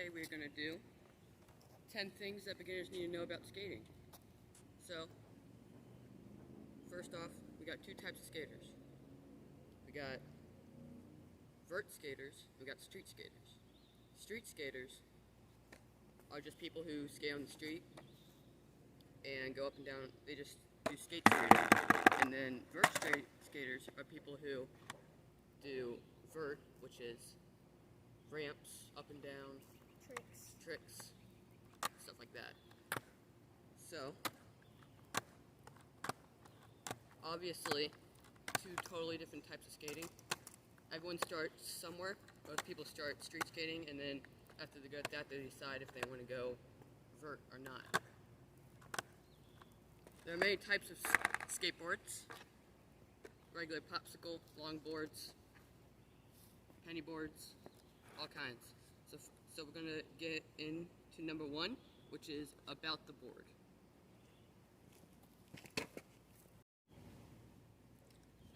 today we're going to do 10 things that beginners need to know about skating. So, first off, we got two types of skaters. We got vert skaters, we got street skaters. Street skaters are just people who skate on the street and go up and down. They just do skate skating. And then vert skaters are people who do vert, which is ramps up and down, tricks, stuff like that. So, obviously, two totally different types of skating. Everyone starts somewhere. Most people start street skating, and then after they get that, they decide if they want to go vert or not. There are many types of skateboards: regular popsicle, longboards, penny boards, all kinds. So we're gonna get into number one, which is about the board.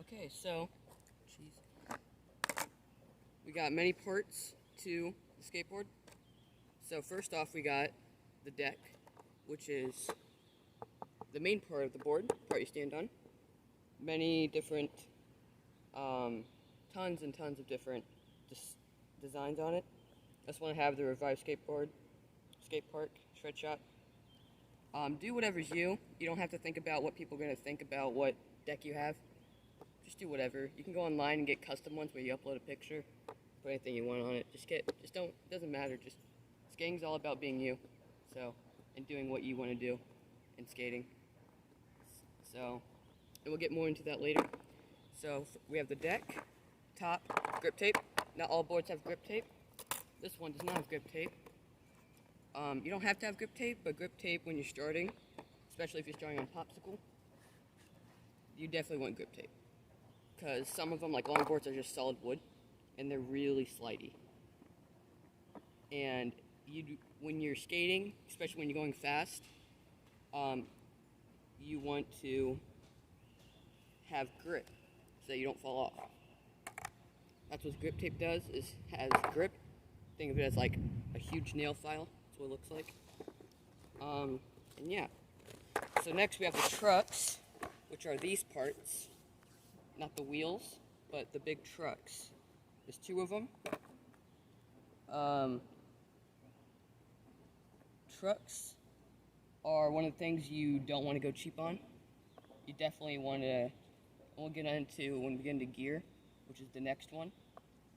Okay, so we got many parts to the skateboard. So first off, we got the deck, which is the main part of the board, the part you stand on. Many different, tons and tons of different designs on it. This one I have the Revive skateboard, skate park, shred shop. Do whatever's you. You don't have to think about what people are going to think about what deck you have. Just do whatever. You can go online and get custom ones where you upload a picture, put anything you want on it. Just don't, it doesn't matter. Just, skating's all about being you. So, and doing what you want to do in skating. So, and we'll get more into that later. So, we have the deck, top, grip tape. Not all boards have grip tape. This one does not have grip tape. You don't have to have grip tape, but grip tape when you're starting, especially if you're starting on popsicle, you definitely want grip tape. Because some of them, like longboards, are just solid wood, and they're really slidey. And when you're skating, especially when you're going fast, you want to have grip so that you don't fall off. That's what grip tape does, is has grip. Think of it as like a huge nail file. That's what it looks like. And yeah. So next we have the trucks, which are these parts. Not the wheels, but the big trucks. There's two of them. Trucks are one of the things you don't want to go cheap on. You definitely want to, we'll get into when we get into gear, which is the next one.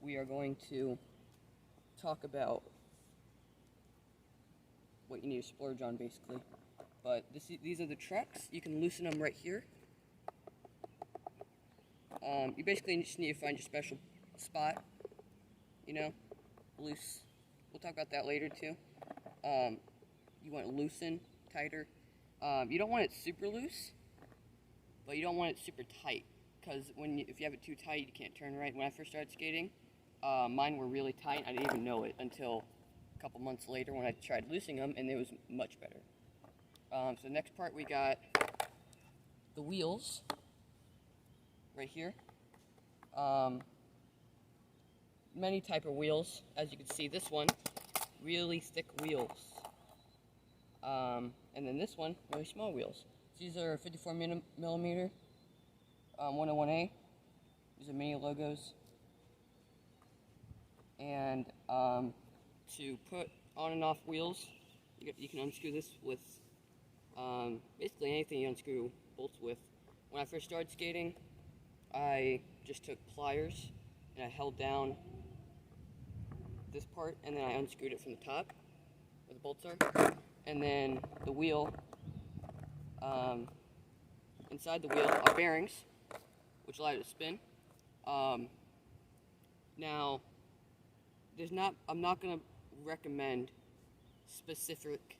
We are going to talk about what you need to splurge on, basically. But these are the trucks. You can loosen them right here. You basically just need to find your special spot, you know, loose. We'll talk about that later too. You want it loosen, tighter. You don't want it super loose, but you don't want it super tight, because if you have it too tight, you can't turn right. When I first started skating, mine were really tight. I didn't even know it until a couple months later when I tried loosening them, and it was much better. So next part, we got the wheels right here. Many type of wheels. As you can see, this one, really thick wheels. And then this one, really small wheels. These are 54 millimeter 101A. These are mini logos. And to put on and off wheels, you can unscrew this with basically anything you unscrew bolts with. When I first started skating, I just took pliers and I held down this part, and then I unscrewed it from the top where the bolts are. And then the wheel, inside the wheel are bearings, which allow it to spin. Now, I'm not going to recommend specific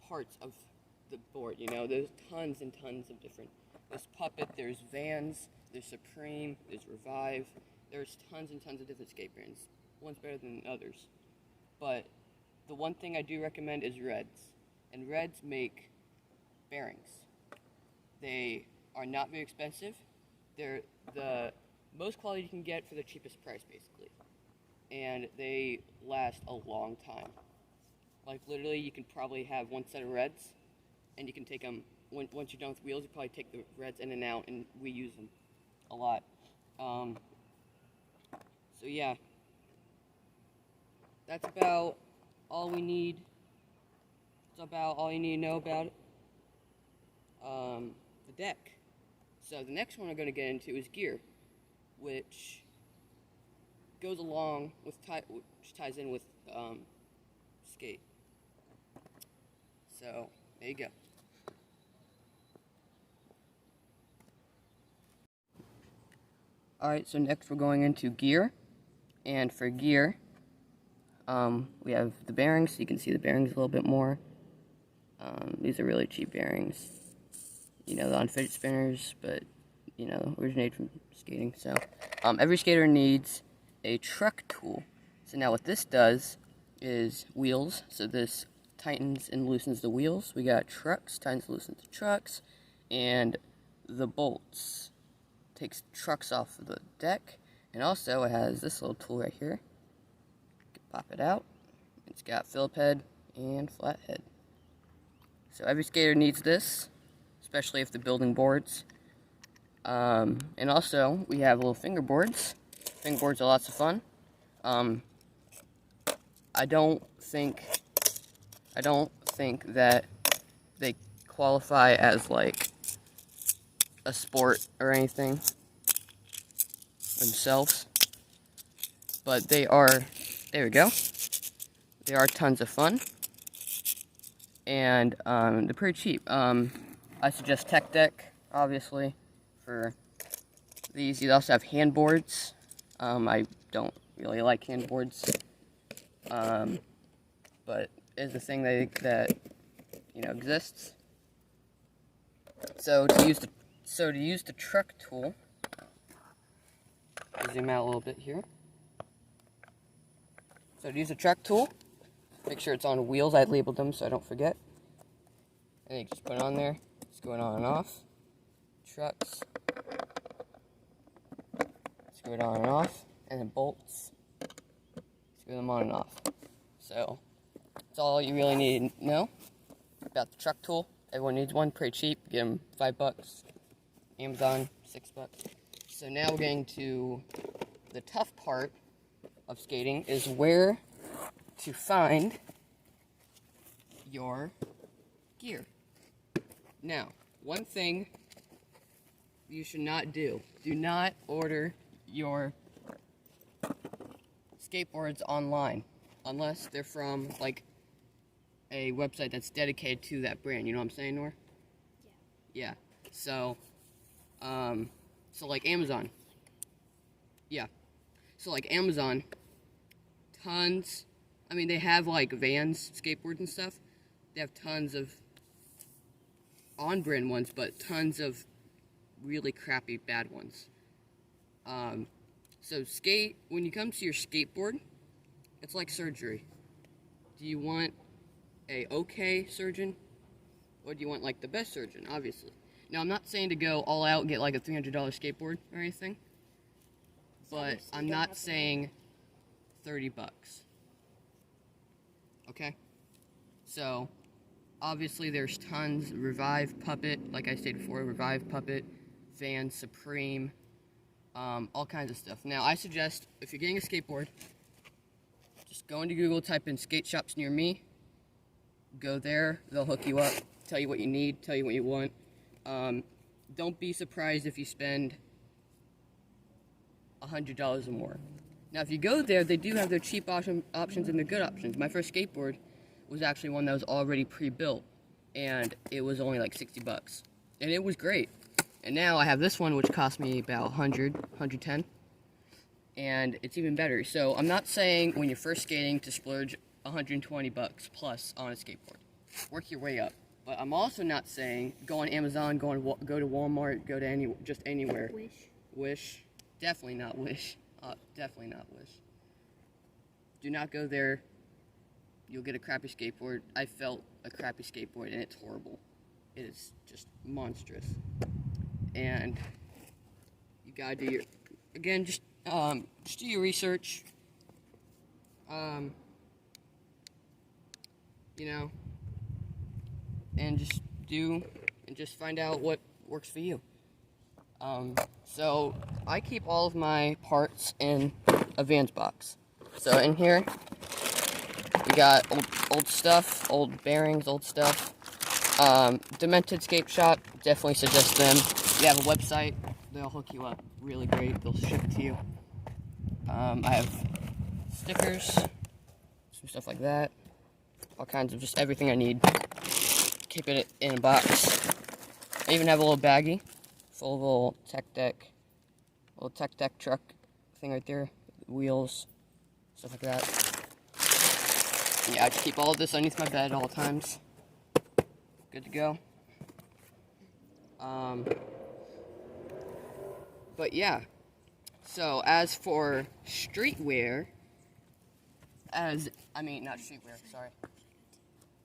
parts of the board, you know. There's tons and tons of different. There's Puppet, there's Vans, there's Supreme, there's Revive. There's tons and tons of different skate brands. One's better than others. But the one thing I do recommend is Reds. And Reds make bearings. They are not very expensive. They're the most quality you can get for the cheapest price, basically. and they last a long time. Like, literally, you can probably have one set of reds, and you can take them, once you're done with wheels, you probably take the reds in and out, and we use them a lot. So yeah, that's about all we need. That's about all you need to know about it. The deck. So the next one I'm going to get into is gear, which goes along with which ties in with skate. So there you go. Alright, so next we're going into gear, and for gear, we have the bearings, so you can see the bearings a little bit more. These are really cheap bearings, you know, on fidget spinners, but, you know, originate from skating. So every skater needs a truck tool. So now what this does is wheels, so this tightens and loosens the wheels. We got trucks, tightens and loosens the trucks, and the bolts takes trucks off of the deck. And also it has this little tool right here. You can pop it out. It's got Phillip head and flat head. So every skater needs this, especially if they're building boards. And also we have little fingerboards. Fingerboards are lots of fun. I don't think that they qualify as like a sport or anything themselves, but they are, there we go, they are tons of fun, and they're pretty cheap. I suggest Tech Deck, obviously, for these. You also have handboards. I don't really like handboards, but it's a thing that you know exists. So to use the truck tool, I'll zoom out a little bit here. So to use the truck tool, make sure it's on wheels. I labeled them so I don't forget. And you just put it on there. It's going on and off. Trucks. Screw it on and off. And then bolts. Screw them on and off. So that's all you really need to know about the truck tool. Everyone needs one, pretty cheap. Get them $5. Amazon, $6. So now we're getting to the tough part of skating, is where to find your gear. Now, one thing you should not do not order your skateboards online unless they're from like a website that's dedicated to that brand. You know what I'm saying, Nor? Yeah. So like Amazon. Yeah. So like Amazon, tons, I mean, they have like Vans, skateboards and stuff. They have tons of on-brand ones, but tons of really crappy bad ones. So when you come to your skateboard, it's like surgery. Do you want a okay surgeon, or do you want like the best surgeon? Obviously. Now I'm not saying to go all out and get like a $300 skateboard or anything, but I'm not saying $30. Okay? So obviously there's tons. Revive, Puppet, like I stated before, Revive, Puppet, Vans, Supreme, all kinds of stuff. Now I suggest, if you're getting a skateboard, just go into Google, type in skate shops near me, go there, they'll hook you up, tell you what you need, tell you what you want. Don't be surprised if you spend $100 or more. Now if you go there, they do have their cheap options and their good options. My first skateboard was actually one that was already pre-built, and it was only like $60. And it was great. And now I have this one, which cost me about $110, and it's even better. So I'm not saying when you're first skating to splurge $120 plus on a skateboard. Work your way up. But I'm also not saying go on Amazon, go to Walmart, go to just anywhere. Wish. Definitely not Wish. Definitely not Wish. Do not go there. You'll get a crappy skateboard. I felt a crappy skateboard, and it's horrible. It is just monstrous. And you gotta do your, again, just do your research. Um, you know, and just find out what works for you. So I keep all of my parts in a Vans box. So in here, we got old stuff, old bearings, old stuff. Demented Skate Shop, definitely suggest them. They have a website, they'll hook you up really great, they'll ship it to you. I have stickers, some stuff like that, all kinds of just everything I need. Keep it in a box. I even have a little baggie full of a little Tech Deck truck thing right there, wheels, stuff like that. Yeah, I just keep all of this underneath my bed at all times. Good to go. But yeah, so as for streetwear, not streetwear, sorry.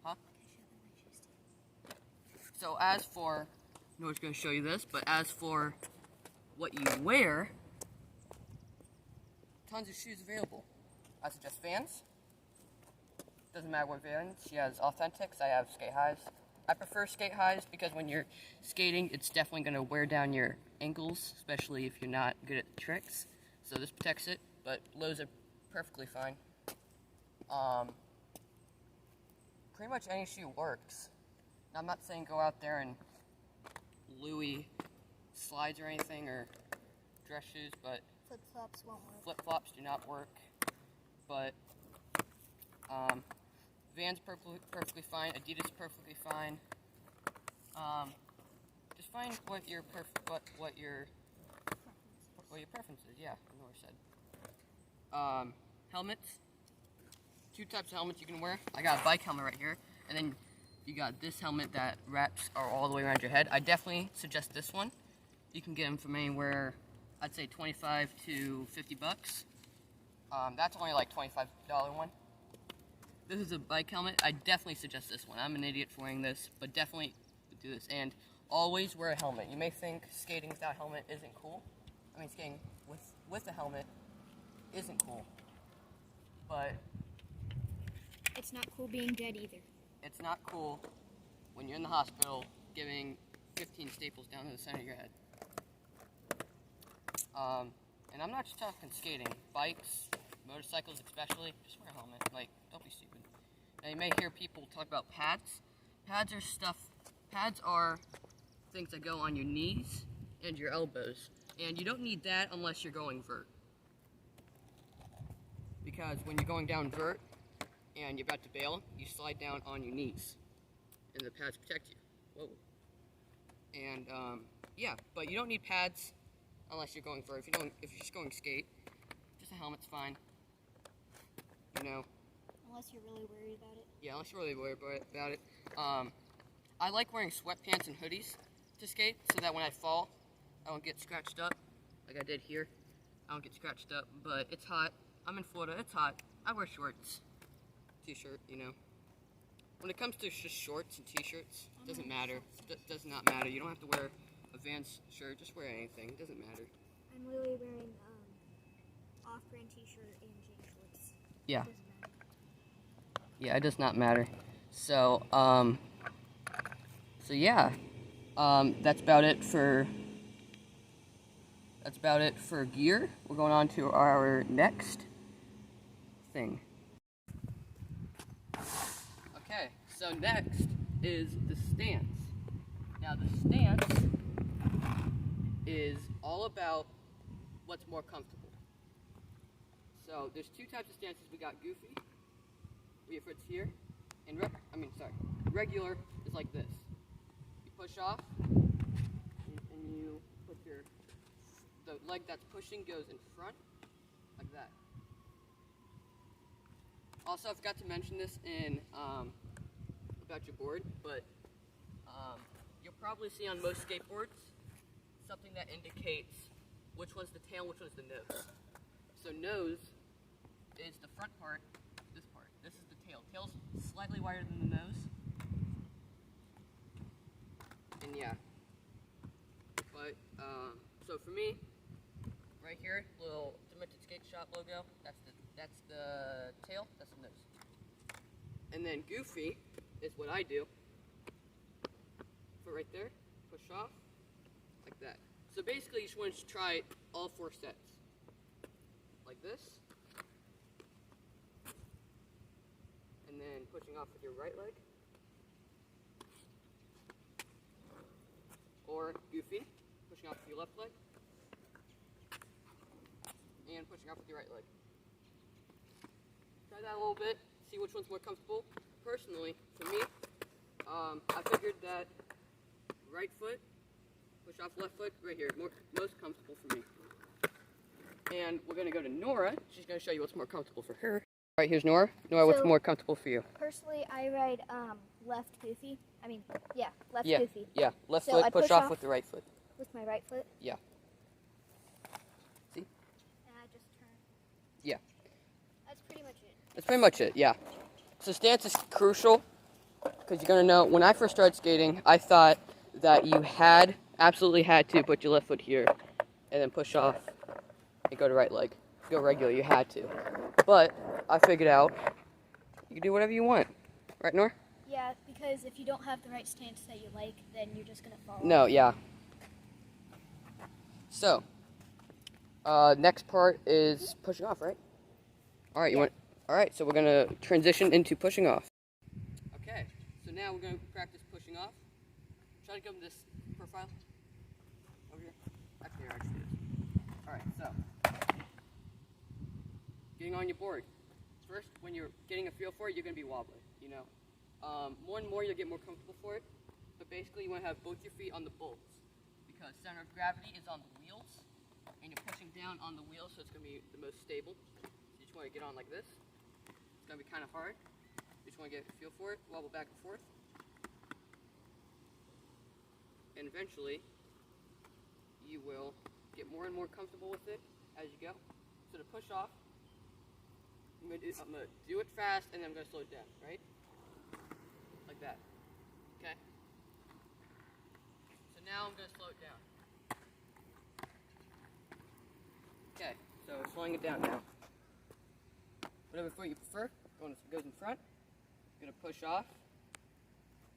Huh? So as for, I was going to show you this, but as for what you wear, tons of shoes available. I suggest Vans. Doesn't matter what Vans. She has Authentics. I have Skate Highs. I prefer Skate Highs because when you're skating, it's definitely going to wear down your ankles, especially if you're not good at the tricks. So this protects it, but lows are perfectly fine. Pretty much any shoe works. Now, I'm not saying go out there and Louis slides or anything, or dress shoes, but flip-flops won't work. Flip-flops do not work, but Vans perfectly fine, Adidas perfectly fine. Just find what your preference is. Yeah, I know what I said. Helmets. Two types of helmets you can wear. I got a bike helmet right here, and then you got this helmet that wraps all the way around your head. I definitely suggest this one. You can get them from anywhere, I'd say 25 to 50 bucks. That's only like $25 one. This is a bike helmet. I definitely suggest this one. I'm an idiot for wearing this, but definitely do this. And always wear a helmet. You may think skating without a helmet isn't cool. I mean, skating with a helmet isn't cool. But it's not cool being dead either. It's not cool when you're in the hospital giving 15 staples down to the center of your head. And I'm not just talking skating. Bikes, motorcycles especially, just wear a helmet. Like, don't be stupid. Now, you may hear people talk about pads. Pads are things that go on your knees and your elbows. And you don't need that unless you're going vert. Because when you're going down vert and you're about to bail, you slide down on your knees. And the pads protect you. Whoa. And, yeah, but you don't need pads unless you're going vert. If you're just going skate, just a helmet's fine. You know. Unless you're really worried about it. Yeah, unless you're really worried about it. I like wearing sweatpants and hoodies to skate so that when I fall, I don't get scratched up like I did here. I don't get scratched up, but it's hot. I'm in Florida, it's hot. I wear shorts, t-shirt, you know. When it comes to just shorts and t-shirts, it doesn't matter. It does not matter. You don't have to wear a Vans shirt, just wear anything. It doesn't matter. I'm really wearing off-brand t-shirt and jean shorts. Yeah. It doesn't matter. Yeah, it does not matter. So, yeah. That's about it for gear. We're going on to our next thing. Okay, so next is the stance. Now the stance is all about what's more comfortable. So there's two types of stances. We got goofy, where your foot's here, and regular is like this. You push off, and you put the leg that's pushing goes in front, like that. Also, I forgot to mention this in about your board, but you'll probably see on most skateboards something that indicates which one's the tail, which one's the nose. So nose is the front part, this part. This is the tail. Tail's slightly wider than the nose. And yeah. But, so for me, right here, little Demented Skate Shop logo, that's the That's the tail, that's the nose. And then goofy is what I do. Foot right there, push off, like that. So basically you just want to try all 4 sets. Like this. And then pushing off with your right leg. Or goofy, pushing off with your left leg. And pushing off with your right leg. Try that a little bit, see which one's more comfortable. Personally, for me, I figured that right foot, push off left foot, right here, most comfortable for me. And we're going to go to Nora. She's going to show you what's more comfortable for her. All right, here's Nora. Nora, what's more comfortable for you? Personally, I ride left goofy. Left Yeah, goofy. yeah, left So foot, I push push off off with the right foot. With my right foot. Yeah. See? And I just turn. Yeah. That's pretty much it. That's pretty much it, yeah. So stance is crucial, because you're going to know, when I first started skating, I thought that you absolutely had to put your left foot here, and then push off, and go to right leg. Go regular, you had to. But I figured out you can do whatever you want. Right, Nora? Yeah, because if you don't have the right stance that you like, then you're just going to fall No, off. yeah. So, next part is pushing off, right? All right, all right, so we're going to transition into pushing off. Okay, so now we're going to practice pushing off. Try to go in this profile. Over here. Actually, it is. All right, so. Getting on your board. First, when you're getting a feel for it, you're going to be wobbly, you know. More and more, you'll get more comfortable for it. But basically, you want to have both your feet on the bolts, because center of gravity is on the wheels, and you're pushing down on the wheels, so it's going to be the most stable. So you just want to get on like this. It's going to be kind of hard. You just want to get a feel for it, wobble back and forth. And eventually, you will get more and more comfortable with it as you go. So to push off, I'm gonna do it fast, and then I'm gonna slow it down, right? Like that. Okay? So now I'm gonna slow it down. Okay, so slowing it down now. Whatever foot you prefer, goes in front. You're gonna push off,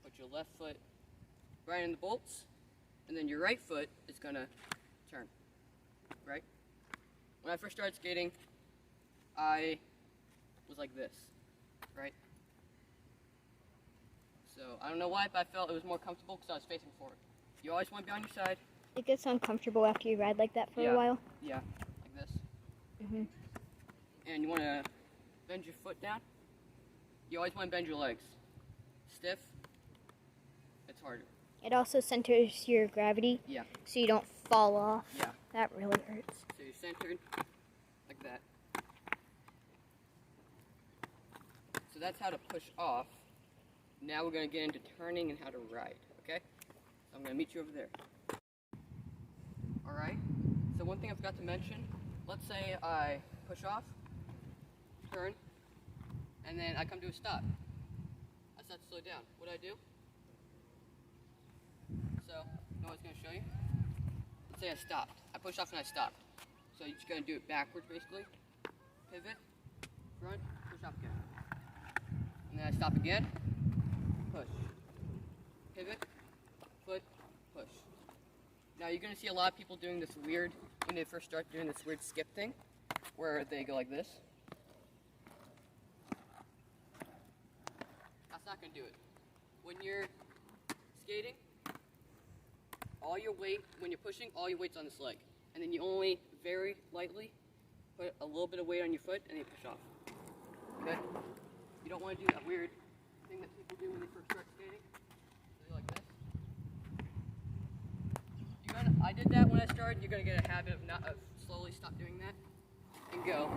put your left foot right in the bolts, and then your right foot is gonna turn, right? When I first started skating, I was like this, right? So I don't know why, but I felt it was more comfortable because I was facing forward. You always want to be on your side. It gets uncomfortable after you ride like that for a while. Yeah, like this. Mhm. And you want to bend your foot down. You always want to bend your legs. Stiff, it's harder. It also centers your gravity. Yeah. So you don't fall off. Yeah. That really hurts. So you're centered like that. So that's how to push off. Now we're going to get into turning and how to ride, okay? So I'm going to meet you over there. Alright, so one thing I forgot to mention, let's say I push off, turn, and then I come to a stop. I start to slow down. What do I do? So, you know what I was going to show you? Let's say I stopped. I pushed off and I stopped. So you're just going to do it backwards, basically. Pivot, front, push off again. And then I stop again, push. Pivot, foot, push. Now you're going to see a lot of people doing this weird, when they first start doing this weird skip thing, where they go like this. That's not going to do it. When you're skating, all your weight, when you're pushing, all your weight's on this leg. And then you only very lightly put a little bit of weight on your foot and then you push off. Okay? You don't want to do that weird thing that people do when they first start skating. They go like this. I did that when I started. You're going to get a habit of slowly stop doing that and go.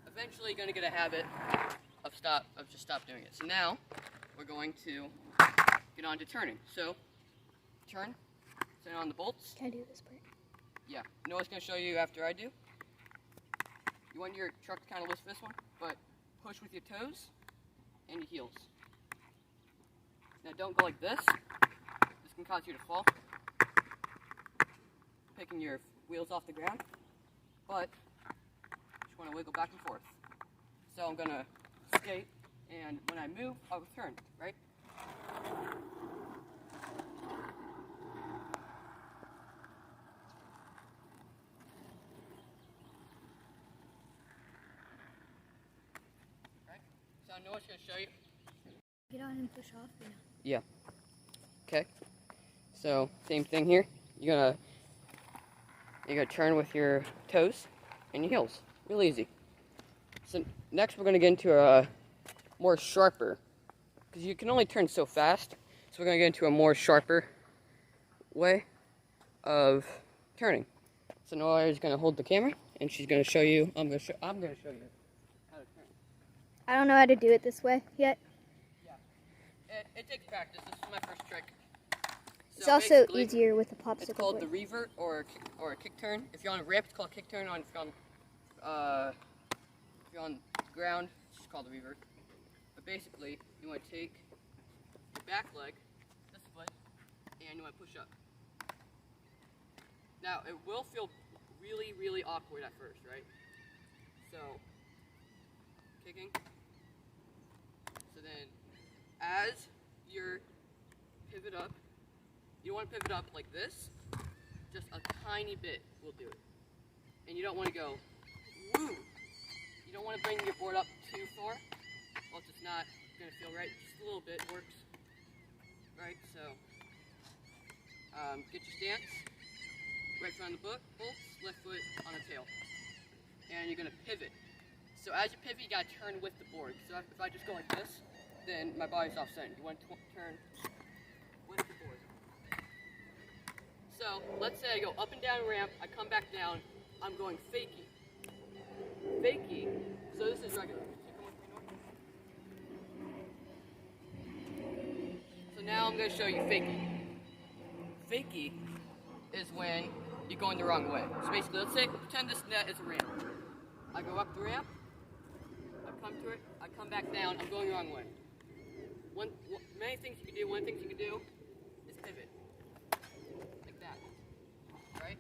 Eventually you're going to get a habit of just stop doing it. So now we're going to get on to turning. So turn on the bolts. Can I do this part? Yeah. You know what's going to show you after I do? You want your truck to kind of lift this one, but push with your toes and your heels. Now don't go like this. This can cause you to fall. picking your wheels off the ground, but just want to wiggle back and forth. So I'm gonna skate, and when I move, I'll turn, right? Right? So Noah's gonna show you. Get on and push off. Yeah. Okay. So same thing here. You're gonna turn with your toes and your heels. Real easy. So next we're gonna get into a more sharper, because you can only turn so fast. So we're gonna get into a more sharper way of turning. So Noah is gonna hold the camera and she's gonna show you. I'm gonna show you how to turn. I don't know how to do it this way yet. It takes practice. This is my first trick. It's So also basically, easier with a popsicle It's called board. the revert or a kick turn. If you're on a ramp, it's called kick turn. If you're on the ground, it's just called the revert. But basically, you want to take your back leg, this foot, and you want to push up. Now, it will feel really, really awkward at first, right? So, kicking. So then, as you pivot up, you don't want to pivot up like this. Just a tiny bit will do it. And you don't want to go, woo! You don't want to bring your board up too far. Well, it's just not going to feel right. Just a little bit works. Right, so get your stance. Right foot on the bolts, left foot on the tail. And you're going to pivot. So as you pivot, you got to turn with the board. So if I just go like this, then my body's offset. You want to turn with the board. So let's say I go up and down ramp, I come back down, I'm going fakie. Fakie, so this is regular. So now I'm going to show you fakie. Fakie is when you're going the wrong way. So basically, let's say, pretend this net is a ramp. I go up the ramp, I come to it, I come back down, I'm going the wrong way. Many things you can do, one thing you can do is pivot. Like that, right?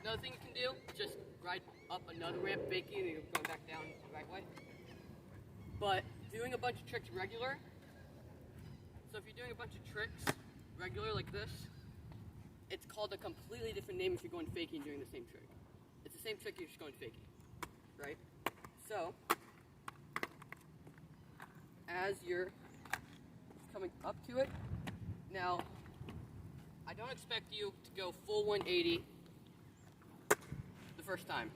Another thing you can do, just ride up another ramp, fakie, and you're going back down the right way. But doing a bunch of tricks regular, so if you're doing a bunch of tricks regular like this, it's called a completely different name if you're going fakie and doing the same trick. It's the same trick, you're just going fakie, right? So, as you're coming up to it, now, I don't expect you to go full 180 the first time.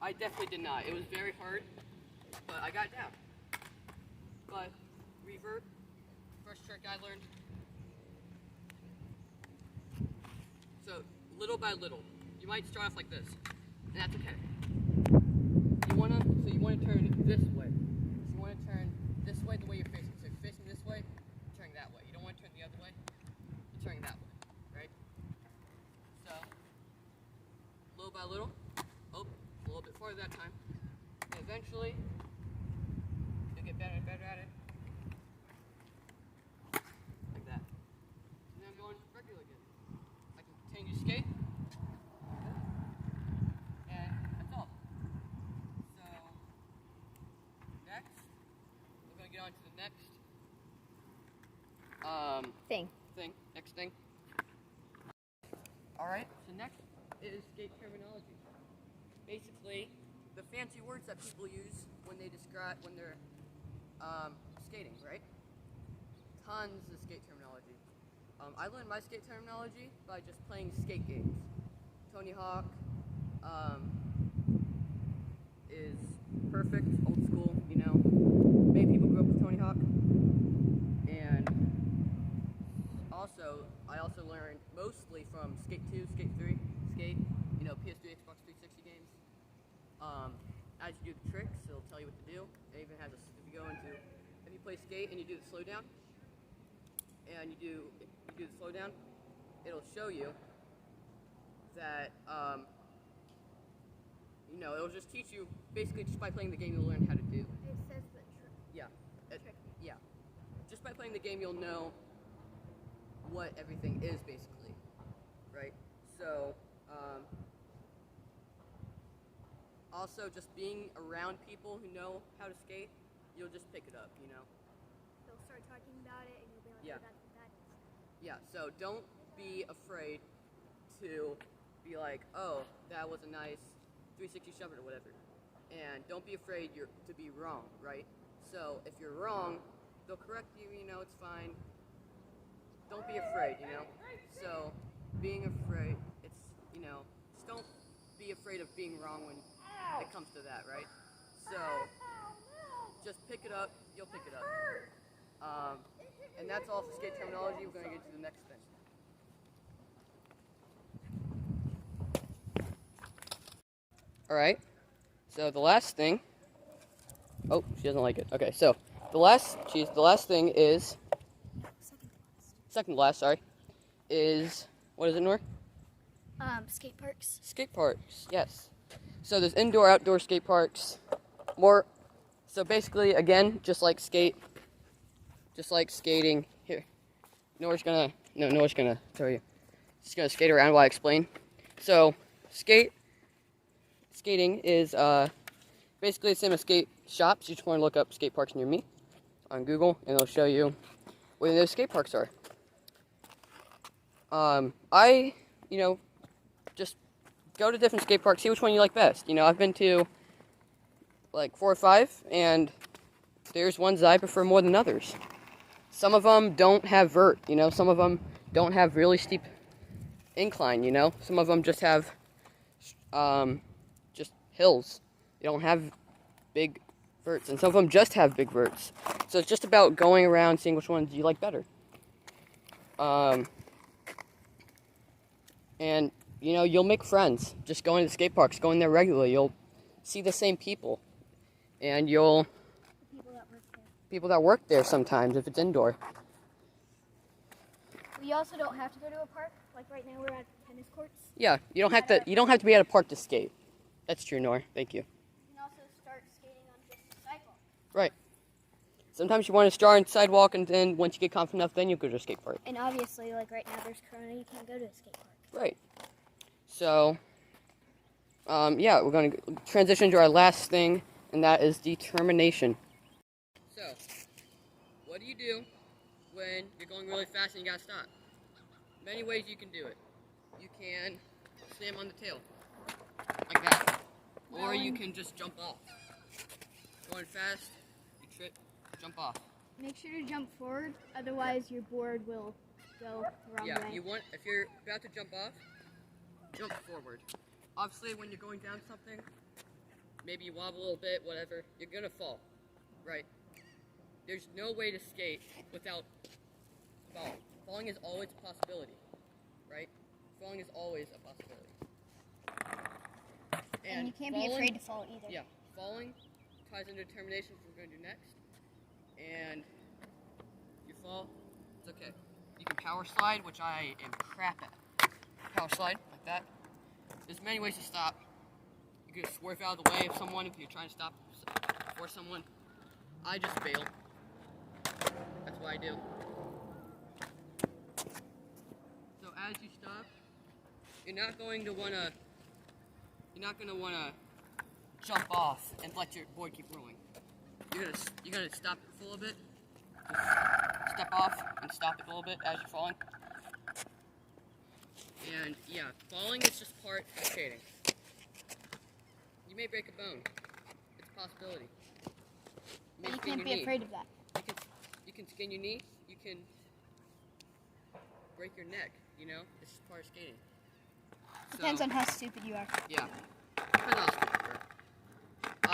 I definitely did not. It was very hard, but I got it down. But, revert, first trick I learned. So, little by little. You might start off like this, and that's okay. You wanna turn this way. So you wanna turn this way the way you're facing. So if you're facing this way, you're turning that way. You don't wanna turn the other way, you're turning that way, right? So, little by little, a little bit farther that time. And eventually, you'll get better and better at it. Like that. And then I'm going regular again. I can continue to skate. And that's all. So, next, we're going to get on to the next next thing. Alright, so next is skate terminology. Basically, the fancy words that people use when they're skating, right? Tons of skate terminology. I learned my skate terminology by just playing skate games. Tony Hawk is perfect, old school, you know. Many people grew up with Tony Hawk. And I also learned mostly from Skate 2, Skate 3, Skate, you know, PS3, Xbox 360 games. As you do the tricks, it'll tell you what to do. It even has if you play Skate and you do the slowdown, and you do the slowdown, it'll show you that, you know, it'll just teach you, basically just by playing the game, you'll learn how to do. It says the trick. Yeah. Trick. Yeah. Just by playing the game, you'll know what everything is, basically, right? So, also just being around people who know how to skate, you'll just pick it up, you know? They'll start talking about it, and you'll be like, Yeah. oh, that's what that is. Yeah, so don't be afraid to be like, oh, that was a nice 360 shove it or whatever. And don't be afraid to be wrong, right? So if you're wrong, they'll correct you, you know, it's fine. Don't be afraid, you know? So being afraid, it's, you know, just don't be afraid of being wrong when it comes to that, right? So just pick it up, you'll pick it up. And that's all for skate terminology. We're going to get to the next thing. Alright, so the last thing, oh, she doesn't like it. Okay, so the last thing is, second to last, sorry, is, what is it, Noor? Skate parks. Skate parks, yes. So there's indoor, outdoor skate parks. So basically, again, just like skating, here, Noor's gonna tell you. She's gonna skate around while I explain. So, skating is basically the same as skate shops. You just want to look up skate parks near me on Google, and it'll show you where those skate parks are. Just go to different skate parks, see which one you like best. You know, I've been to like 4 or 5, and there's ones that I prefer more than others. Some of them don't have vert, you know, some of them don't have really steep incline, you know, some of them just have just hills. They don't have big verts, and some of them just have big verts. So it's just about going around, seeing which ones you like better. And, you know, you'll make friends just going to skate parks, going there regularly. You'll see the same people, and people that work there sometimes if it's indoor. We also don't have to go to a park. Like right now, we're at tennis courts. Yeah, you don't have to be at a park to skate. That's true, Noor. Thank you. You can also start skating on just the sidewalk. Right. Sometimes you want to start on the sidewalk, and then once you get confident enough, then you go to a skate park. And obviously, like right now, there's Corona. You can't go to a skate park. Right. So, yeah, we're going to transition to our last thing, and that is determination. So, what do you do when you're going really fast and you gotta stop? Many ways you can do it. You can slam on the tail, like that. Or you can just jump off. Going fast, you trip, jump off. Make sure to jump forward, otherwise your board will go the wrong way. If you're about to jump off, jump forward. Obviously, when you're going down something, maybe you wobble a little bit, whatever, you're gonna fall, right? There's no way to skate without falling. Falling is always a possibility, right? Falling is always a possibility. And you can't be afraid to fall either. Yeah, falling ties into determination, which we're going to do next. And if you fall, it's okay. You can power slide, which I am crap at. Power slide, like that. There's many ways to stop. You can swerve out of the way of someone if you're trying to stop for someone. I just bail. That's what I do. So as you stop, you're not going to wanna jump off and let your board keep rolling. You're gonna stop it for a little bit. Just step off and stop it a little bit as you're falling. And yeah, falling is just part of skating. You may break a bone. It's a possibility. And you can't be afraid of that. You can skin your knee. You can break your neck. You know, this is part of skating. Depends on how stupid you are. Yeah, depends on how stupid you are.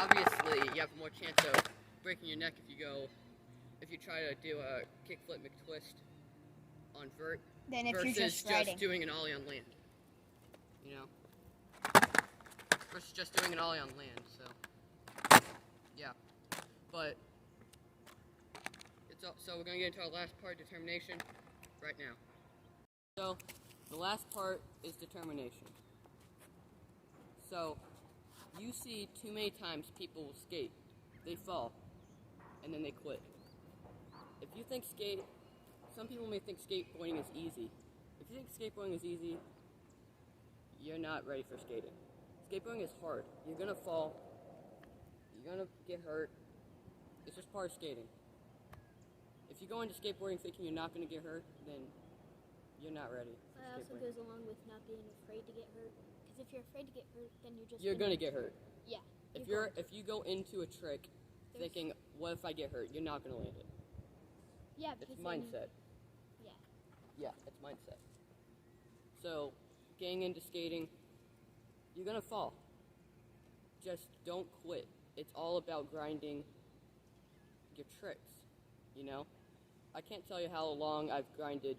Obviously, you have more chance of breaking your neck if you try to do a kickflip McTwist on vert. Then if versus you're just riding. doing an ollie on land. You know? Versus just doing an ollie on land, so. Yeah. But, so we're going to get into our last part, determination, right now. So, the last part is determination. So, you see too many times people skate. They fall, and then they quit. If you think some people may think skateboarding is easy. If you think skateboarding is easy, you're not ready for skating. Skateboarding is hard. You're gonna fall. You're gonna get hurt. It's just part of skating. If you go into skateboarding thinking you're not gonna get hurt, then you're not ready for That also skateboarding. goes along with not being afraid to get hurt. Because if you're afraid to get hurt, then You're gonna get hurt. Yeah. If you go into a trick thinking, what if I get hurt? You're not gonna land it. Yeah, It's because mindset. Yeah. Yeah, it's mindset. So, getting into skating, you're gonna fall. Just don't quit. It's all about grinding your tricks, you know? I can't tell you how long I've grinded